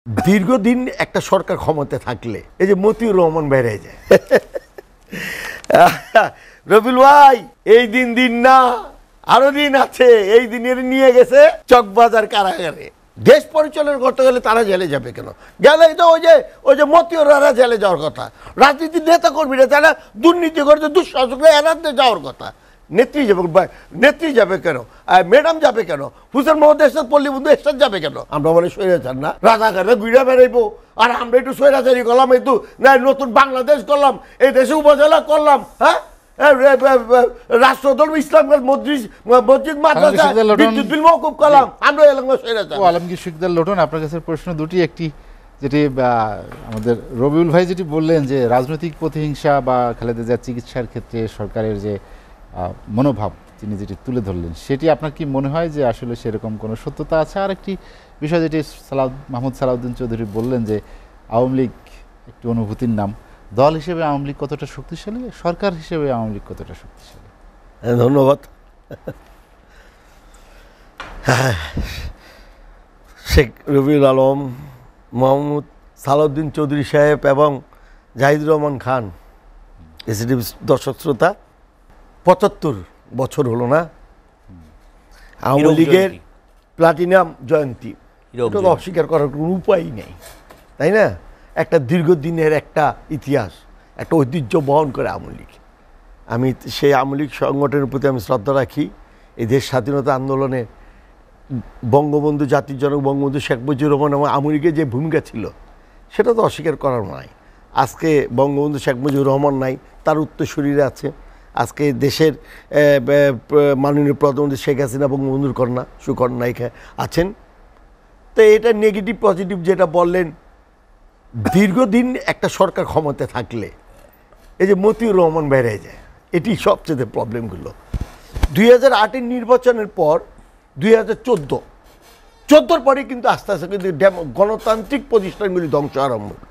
দীর্ঘদিন একটা সরকার ক্ষমতায় থাকলে এই যে মতিউর রহমান বেড়ে যায় রবিউল ভাই এই দিন না আরো দিন আছে। এই দিনের নিয়ে গেছে চকবাজার কারাগারে। দেশ পরিচালনা করতে গেলে তারা জেলে যাবে কেন? গেলে তো ওই যে মতিউররা জেলে যাওয়ার কথা। রাজনীতির নেতা কর্মীরা তারা দুর্নীতি করতে দুঃশাসকরা এড়াতে যাওয়ার কথা। নেত্রী যাবে কেন? ম্যাডাম যাবে কেন? হুসেন মোহাম্মদ এরশাদ পল্লীবন্ধু এরশাদ যাবে কেন? আমরা মানে স্বৈরাচার না, রাজাকারে ঘুরে বেড়াইবো আর আমরা একটু স্বৈরাচারি করলাম, একটু নতুন বাংলাদেশ করলাম, এই দেশে উপজেলা করলাম, হ্যাঁ রাষ্ট্রধর্ম ইসলাম মসজিদ মাদ্রাসা বিদ্যুৎ বিল মওকুফ করলাম, আমরা এলাম স্বৈরাচার। আলমগীর শিকদার লোটন, আপনার কাছে প্রশ্ন দুটি। একটি যেটি আমাদের রবিউল ভাই যেটি বললেন যে রাজনৈতিক প্রতিহিংসা বা খালেদা জিয়ার চিকিৎসার ক্ষেত্রে সরকারের যে মনোভাব তিনি যেটি তুলে ধরলেন, সেটি আপনার কি মনে হয় যে আসলে সেরকম কোনো সত্যতা আছে? আর একটি বিষয় যেটি মাহমুদ সালাউদ্দিন চৌধুরী বললেন যে আওয়ামী লীগ একটি অনুভূতির নাম, দল হিসেবে আওয়ামী লীগ কতটা শক্তিশালী, সরকার হিসেবে আওয়ামী লীগ কতটা শক্তিশালী? ধন্যবাদ। শেখ রবিউল আলম, মাহমুদ সালাউদ্দিন চৌধুরী সাহেব এবং জাহিদুর রহমান খান, এসডিবি দর্শক শ্রোতা, ৭৫ বছর হলো না আওয়ামী লীগের প্লাটিনাম জয়ন্তী। এটা অস্বীকার করার কোনো উপায় নেই, তাই না? একটা দীর্ঘদিনের একটা ইতিহাস, একটা ঐতিহ্য বহন করে আওয়ামী লীগ। আমি সেই আওয়ামী লীগ সংগঠনের প্রতি আমি শ্রদ্ধা রাখি। এই দেশ স্বাধীনতা আন্দোলনে বঙ্গবন্ধু, জাতির জনক বঙ্গবন্ধু শেখ মুজিবুর রহমান এবং আওয়ামী লীগের যে ভূমিকা ছিল সেটা তো অস্বীকার করার নয়। আজকে বঙ্গবন্ধু শেখ মুজিবুর রহমান নাই, তার উত্তরসূরিরা আছে। আজকে দেশের মাননীয় প্রধানমন্ত্রী শেখ হাসিনা বঙ্গবন্ধুর কন্যা সুকন্যা আছেন। তো এটা নেগেটিভ পজিটিভ যেটা বললেন, দীর্ঘদিন একটা সরকার ক্ষমতায় থাকলে এই যে মতিউর রহমান বেড়ে যায়, এটি সবচেয়ে প্রবলেমগুলো। 2008-এর নির্বাচনের পর 2014-র পরে কিন্তু আস্তে আস্তে কিন্তু গণতান্ত্রিক প্রতিষ্ঠানগুলি ধ্বংস আরম্ভ হলো।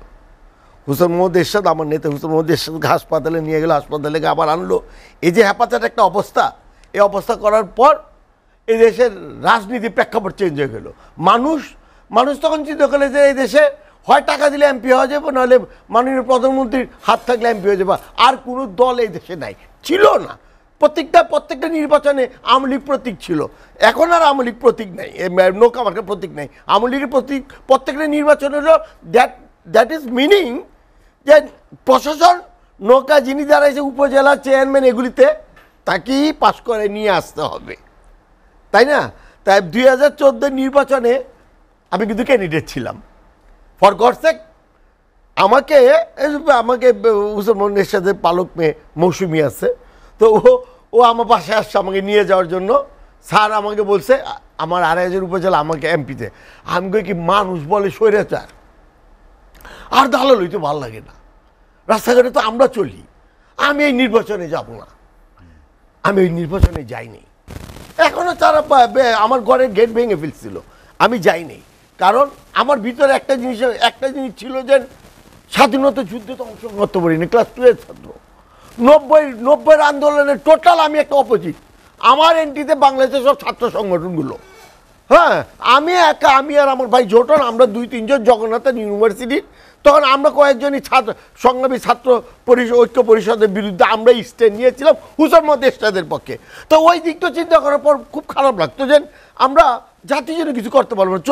হুসেন মোহাম্মদ এরশাদ, আমার নেতা হুসেন মোহাম্মদ এরশাদকে হাসপাতালে নিয়ে গেলো, হাসপাতালে আবার আনলো। এই যে হেপাচার একটা অবস্থা, এই অবস্থা করার পর এই দেশের রাজনীতি প্রেক্ষাপট চেঞ্জ হয়ে গেল। মানুষ তখন চিন্তা করলে যে এই দেশে হয় টাকা দিলে এমপি হওয়া যাবে, নাহলে মাননীয় প্রধানমন্ত্রীর হাত থাকলে এমপি হয়ে যাবে। আর কোনো দল এই দেশে নাই, ছিল না। প্রত্যেকটা নির্বাচনে আওয়ামী লীগ প্রতীক ছিল। এখন আর আওয়ামী লীগ প্রতীক নেই, নৌকা মার্কার প্রতীক নেই। আওয়ামী লীগের প্রতীক প্রত্যেকটা নির্বাচন হলো দ্যাট ইজ মিনিং যে প্রশাসন নৌকা যিনি দাঁড়াইছে উপজেলা চেয়ারম্যান এগুলিতে তাকেই পাস করে নিয়ে আসতে হবে, তাই না? তাই 2014 নির্বাচনে আমি কিন্তু ক্যান্ডিডেট ছিলাম। ফর গডস সেক আমাকে হুসেন মোহাম্মদের সাথে পালক মেয়ে মৌসুমি আছে, তো ও আমার বাসায় আসছে আমাকে নিয়ে যাওয়ার জন্য। স্যার আমাকে বলছে আমার ২,৫০০ উপজেলা আমাকে এমপিতে। আমি কই কি মানুষ বলে স্বৈরাচার আর দালাল হইতে ভালো লাগে না, রাস্তাঘাটে তো আমরা চলি, আমি এই নির্বাচনে যাব না। আমি ওই নির্বাচনে যাইনি। এখনও তারা আমার ঘরের গেট ভেঙে ফেলছিল, আমি যাইনি। কারণ আমার ভিতরে একটা জিনিস ছিল যে স্বাধীনতা যুদ্ধে তো অংশগ্রহণ করতে পারিনি, ক্লাস 2-এর ছাত্র। 90-এর আন্দোলনের টোটাল আমি একটা অপোজিট। আমার এন্ট্রিতে বাংলাদেশের সব ছাত্র সংগঠনগুলো, হ্যাঁ আমি আর আমার ভাই জোটন, আমরা 2-3 জন জগন্নাথ ইউনিভার্সিটির, তখন আমরা কয়েকজনই সংগ্রামী ছাত্র ঐক্য পরিষদের বিরুদ্ধে আমরা স্ট্যান্ড নিয়েছিলাম হুসেন মোহাম্মদ এরশাদের পক্ষে। তো ওই দিকটা চিন্তা করার পর খুব খারাপ লাগতো যে আমরা জাতির জন্য কিছু করতে পারবো না।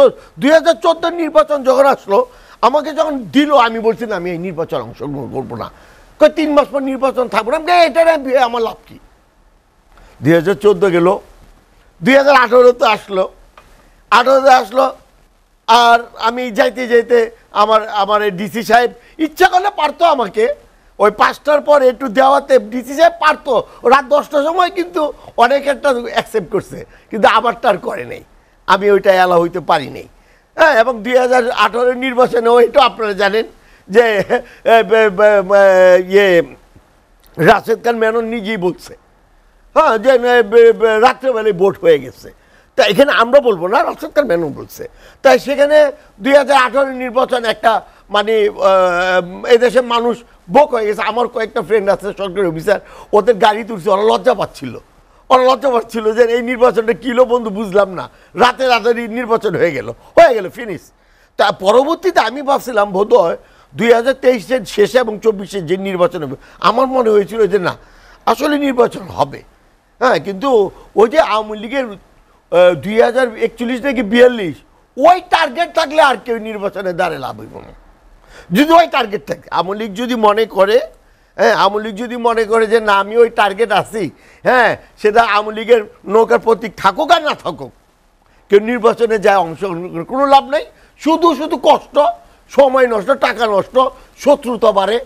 2014 নির্বাচন যখন আসলো, আমাকে যখন দিল, আমি বলছি না আমি এই নির্বাচন অংশগ্রহণ করবো না। 3 মাস পর নির্বাচন থাকবো না, এটার আমার লাভ কি? 2014 গেল, 2018-তে আসলো। 18-তে আসলো, আর আমি যাইতে আমার ডিসি সাহেব ইচ্ছা করলে পারতো আমাকে ওই 5টার পর একটু দেওয়াতে। ডিসি সাহেব পারতো রাত 10টার সময়, কিন্তু অনেক একটা অ্যাকসেপ্ট করছে, কিন্তু আমারটা আর করে নেই। আমি ওইটা অ্যালাউ হইতে পারি নাই। হ্যাঁ, এবং 2018-এর নির্বাচনে ওইটা আপনারা জানেন যে রাশেদ খান মেনন নিজেই বলছে, হ্যাঁ, যে রাত্রেবেলায় ভোট হয়ে গেছে। তা এখানে আমরা বলবো না, রাশেদ খান মেনন বলছে। তাই সেখানে 2018 নির্বাচন একটা মানে এই দেশের মানুষ বোক হয়ে গেছে। আমার কয়েকটা ফ্রেন্ড আছে সরকারি অফিসার, ওদের গাড়ি তুলছে, ওরা লজ্জা পাচ্ছিল যে এই নির্বাচনটা কিলো বন্ধু বুঝলাম না, রাতে নির্বাচন হয়ে গেল ফিনিশ। তা পরবর্তীতে আমি ভাবছিলাম বোধহয় 2023-এর শেষে এবং 24-এর যে নির্বাচন হবে, আমার মনে হয়েছিল যে না আসলে নির্বাচন হবে। হ্যাঁ, কিন্তু ওই যে আওয়ামী লীগের 2041 থেকে 42 ওই টার্গেট থাকলে আর কেউ নির্বাচনে দাঁড়ে লাভ হইব না। যদি ওই টার্গেট থাকে, আওয়ামী লীগ যদি মনে করে, হ্যাঁ আওয়ামী লীগ যদি মনে করে যে না আমি ওই টার্গেট আছি, হ্যাঁ সেটা আওয়ামী লীগের নৌকার প্রতীক থাকুক আর না থাকুক, কেউ নির্বাচনে যায় অংশগ্রহণ করে কোনো লাভ নাই। শুধু শুধু কষ্ট, সময় নষ্ট, টাকা নষ্ট, শত্রুতা বাড়ে।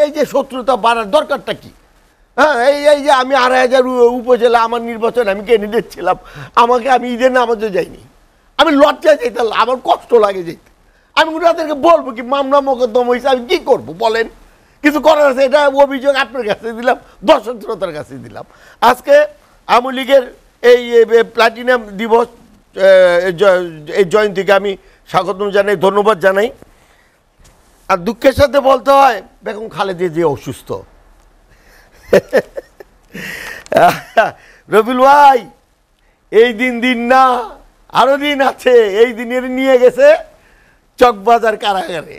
এই যে শত্রুতা বাড়ার দরকারটা কি? হ্যাঁ, এই যে আমি 2,500 উপজেলা আমার নির্বাচন আমি ক্যান্ডিডেট ছিলাম, আমি ঈদের নামাজে যাইনি, আমি লজ্জায় যেতে, আমার কষ্ট লাগে যেতে। আমি ওনাদেরকে বলবো কি মামলা মোকদ্দমা হয়েছে, আমি কী করবো বলেন? কিছু করার আছে? এটা অভিযোগ আপনার কাছে দিলাম, দর্শক শ্রোতার কাছে দিলাম। আজকে আওয়ামী লীগের এই প্লাটিনাম দিবস এই জয়ন্তীকে আমি স্বাগতম জানাই, ধন্যবাদ জানাই। আর দুঃখের সাথে বলতে হয় বেগম খালেদা যে অসুস্থ। রবিউল ভাই, এই দিন না, আরো দিন আছে। এই দিনের নিয়ে গেছে চকবাজার কারাগারে।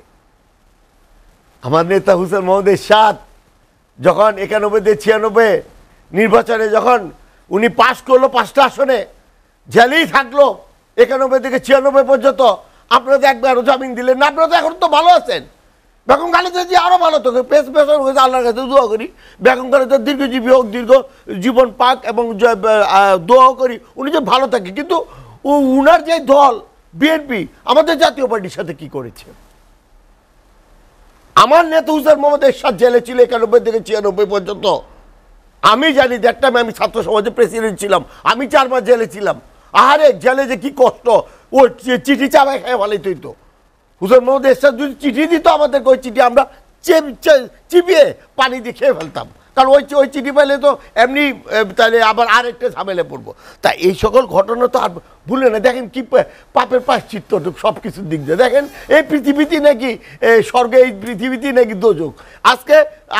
আমার নেতা হুসেন মোহাম্মদ এরশাদ যখন 91-96 নির্বাচনে যখন উনি পাশ করলো 5টা আসনে, জেলেই থাকলো 91 থেকে 96 পর্যন্ত। আপনারা তো একবারও জামিন দিলেন না। আপনারা তো এখন তো ভালো আছেন। বেগম খালেদা জি আরো ভালো থাকে, পেশন হয়েছে, আল্লাহর কাছে দোয়া করি বেগম খালেদা দীর্ঘজীবী হোক, দীর্ঘ জীবন পাক, এবং দোয়া করি উনি যে ভালো থাকে। কিন্তু উনার যে দল বিএনপি আমাদের জাতীয় পার্টির সাথে কি করেছে? আমার নেতা হুসেন মোহাম্মদ এরশাদ জেলে ছিল 91 থেকে 96 পর্যন্ত। আমি জানি যে একটা আমি ছাত্র সমাজের প্রেসিডেন্ট ছিলাম, আমি 4 মাস জেলে ছিলাম। আরে জেলে যে কি কষ্ট, ও চিঠি চাবাই খায় ভালোই তৈত। হুসেন মোহাম্মদ এরশাদ যদি চিঠি দিত আমাদেরকে, ওই চিঠি আমরা চিবিয়ে পানি দিয়ে খেয়ে ফেলতাম। কারণ ওই চিঠি পেলে তো এমনি তাহলে আবার আরেকটা ঝামেলা পড়বো। তা এই সকল ঘটনা তো আর ভুলে না। দেখেন কি পাপের প্রায়শ্চিত্ত সব কিছুর দিক দিয়ে। দেখেন এই পৃথিবীতে নাকি স্বর্গে, এই পৃথিবীতে নাকি দোজক।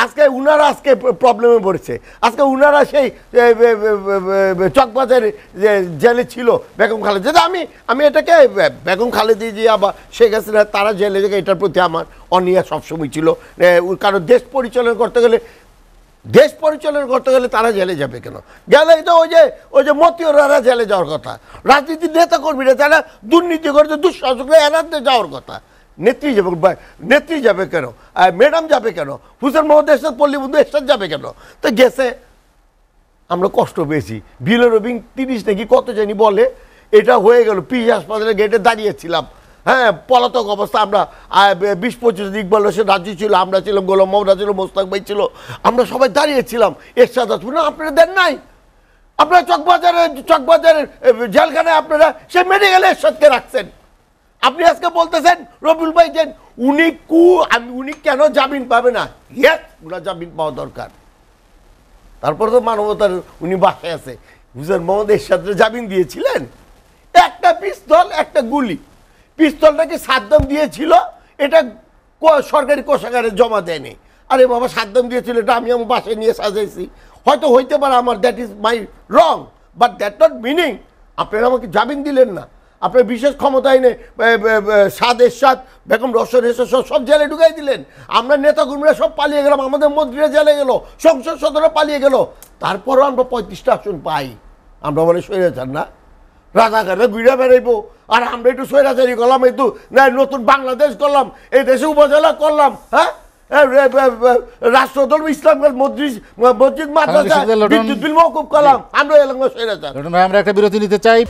আজকে উনারা আজকে প্রবলেমে পড়েছে। আজকে উনারা সেই চকবাজারে জেলে ছিল বেগম খালেদা। আমি এটাকে বেগম খালেদা জিয়া বা শেখ হাসিনা তারা জেলে থেকে এটার প্রতি আমার অনীহা সবসময় ছিল। কারণ দেশ পরিচালনা করতে গেলে তারা জেলে যাবে কেন? গেলে তো ওই যে মতিউররা জেলে যাওয়ার কথা। রাজনীতির নেতা কর্মীরা যারা দুর্নীতি করছে, দুঃশাসকরা এড়াতে যাওয়ার কথা। নেত্রী যাবে কেন? ম্যাডাম যাবে কেন? হুসেন মোহাম্মদ এরশাদ, পল্লীবন্ধু এরশাদ যাবে কেন? তো গেছে। আমরা কষ্ট পেয়েছি। বিলো রবিং 30 নাকি কত জানি বলে, এটা হয়ে গেল। পিজি হাসপাতালের গেটে দাঁড়িয়েছিলাম। হ্যাঁ, পলাতক অবস্থা। আমরা 20-25 ইকবাল হোসেন রাজু ছিল, আমরা ছিলাম, গোলাম মোহাম্মদ ছিল, মোস্তাক ভাই ছিল, আমরা সবাই দাঁড়িয়েছিলাম। এরশাদ আসবে না, আপনারা দেন নাই। আপনারা চকবাজারের জেলখানায় আপনারা সে মেডিকেলে এরশাদকে রাখছেন। আপনি আজকে বলতেছেন রবিউল ভাই যে উনি কেন জামিন পাবে না? ইয়েস, ওনার জামিন পাওয়া দরকার। তারপরে তো মানবতার উনি বাসায় আছে। হুসেন মোহাম্মদ এরশাদকে জামিন দিয়েছিলেন, একটা পিস্তল, একটা গুলি। পিস্তলটাকে সাদ্দাম দিয়েছিল, এটা সরকারি কোষাগারে জমা দেয়নি। আরে বাবা, সাদ্দাম দিয়েছিল, এটা আমি আমার বাসায় নিয়ে সাজাইছি। হয়তো হইতে পারে আমার, that is my wrong, but that not meaning আপনারা আমাকে জামিন দিলেন না। আপনার বিশেষ ক্ষমতায় নেই, সাদ এরশাদ, বেগম রওশন এরশাদ সব জেলে ঢুকাই দিলেন। আমরা নেতাকর্মীরা সব পালিয়ে গেলাম, আমাদের মন্ত্রীরা জেলে গেল, সংসদ সদস্যরা পালিয়ে গেল। তারপরও আমরা 35টা আসন পাই। আমরা মানে স্বৈরাচার না, রাজাকাররা ঘুরে বেড়াইবো। আর আমরা একটু স্বৈরাচারি করলাম, একটু নতুন বাংলাদেশ করলাম, এই দেশে উপজেলা করলাম। হ্যাঁ, রাষ্ট্রধর্ম ইসলামগঞ্জ মসজিদ মাদ্রাসা বিদ্যুৎ বিল মওকুফ করলাম। আমরা এলাম স্বৈরাচার। আমরা একটা বিরতি নিতে চাই।